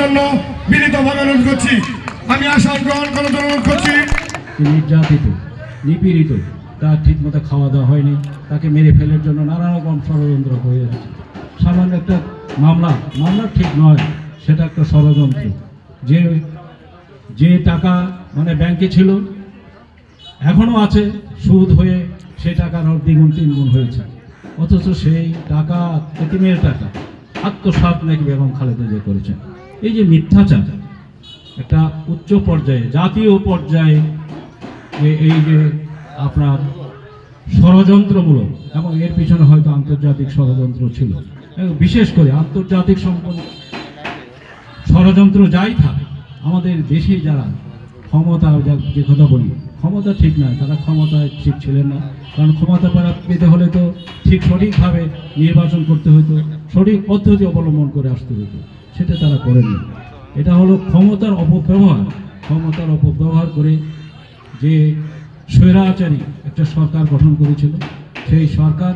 জন্য বিনীতভাবে অনুরোধ করছি। আমি আসন গ্রহণ করার জন্য অনুরোধ করছি। নির্যাতিত, নিপীড়িত, তার ঠিকমতো খাওয়া দাওয়া হয়নি, তাকে মেরে ফেলার জন্য নানা রকম ষড়যন্ত্র হয়ে আছে। সামান্য একটা মামলা ঠিক নয়, সেটা একটা ষড়যন্ত্র। যে টাকা মানে ব্যাংকে ছিল এখনও আছে, সুদ হয়ে সেই টাকার দ্বিগুণ তিনগুণ হয়েছে, অথচ সেই টাকা এতিমের টাকা আত্মসাৎ নাকি বেগম খালেদা জিয়া করেছেন। এই যে মিথ্যাচার একটা উচ্চ পর্যায়ে, জাতীয় পর্যায়ে, এই যে আপনার ষড়যন্ত্রমূলক, এবং এর পিছনে হয়তো আন্তর্জাতিক ষড়যন্ত্র ছিল, বিশেষ করে আন্তর্জাতিক ষড়যন্ত্র যাই থাক, আমাদের দেশে যারা ক্ষমতা, যে কথা বলি ক্ষমতা ঠিক নয়, তারা ক্ষমতায় ঠিক ছিলেন না। কারণ ক্ষমতা পেতে হলে তো ঠিক সঠিকভাবে নির্বাচন করতে হতো, সঠিক পদ্ধতি অবলম্বন করে আসতে হতো, সেটা তারা করেননি। এটা হলো ক্ষমতার অপব্যবহার করে যে স্বৈরাচারী একটা সরকার গঠন করেছিল, সেই সরকার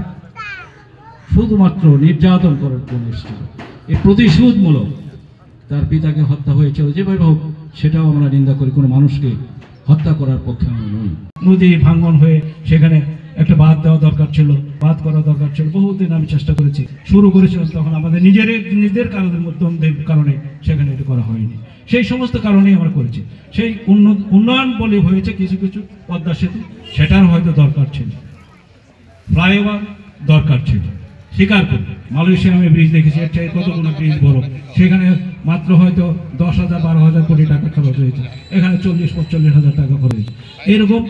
শুধুমাত্র নির্যাতন করার জন্য এসেছিল। এই প্রতিশোধমূলক তার পিতাকে হত্যা হয়েছিল যেভাবে হোক, সেটাও আমরা নিন্দা করি। কোনো মানুষকে হত্যা করার পক্ষে আমরা নই। নদী ভাঙ্গন হয়ে সেখানে একটা বাঁধ দেওয়া দরকার ছিল, বাঁধ করা দরকার ছিল। বহুদিন আমি চেষ্টা করেছি, শুরু করেছিলাম, তখন আমাদের নিজেদের কারণে সেখানে এটা করা হয়নি। সেই সমস্ত কারণেই আমরা করেছি। সেই উন্নয়ন বলে হয়েছে কিছু কিছু, পদ্মা সেতু সেটার হয়তো দরকার ছিল, ফ্লাইওভার দরকার ছিল, স্বীকার করি। মালয়েশিয়া আমি ব্রিজ দেখেছি, এর চাই কতগুলো ব্রিজ বড়, সেখানে মাত্র হয়তো 10,000-12,000 কোটি টাকা খরচ হয়েছে, এখানে 40-45,000 টাকা খরচ হয়েছে। এরকম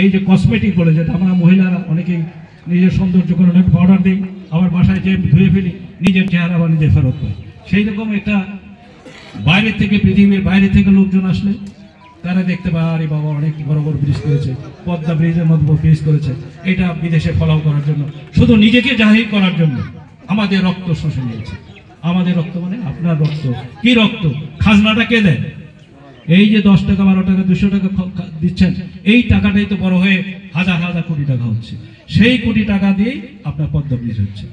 এই যে কসমেটিক বলে, যেটা আমরা মহিলারা অনেকেই নিজের সৌন্দর্যকরণে পাউডার দিই, আবার বাসায় যে ধুয়ে ফেলি, নিজের চেহারা বা নিজে ফেরত পাই। সেই রকম একটা বাইরের থেকে, পৃথিবীর বাইরে থেকে লোকজন আসলে তারা দেখতে পায়, আরে বাবা অনেক বড় বড় ব্রিজ করেছে, পদ্মা ব্রিজের মতো ব্রিজ করেছে, এটা বিদেশে ফলাও করার জন্য, শুধু নিজেকে জাহির করার জন্য আমাদের রক্ত শোষে নিয়েছে। আমাদের রক্ত মানে আপনার রক্ত। কি রক্ত? খাজনাটা কে দেয়? এই যে 10 টাকা, 12 টাকা, 200 টাকা দিচ্ছেন, এই টাকাটাই তো বড় হয়ে হাজার হাজার কোটি টাকা হচ্ছে। সেই কোটি টাকা দিয়েই আপনার পদ্মা ব্রিজ হচ্ছে।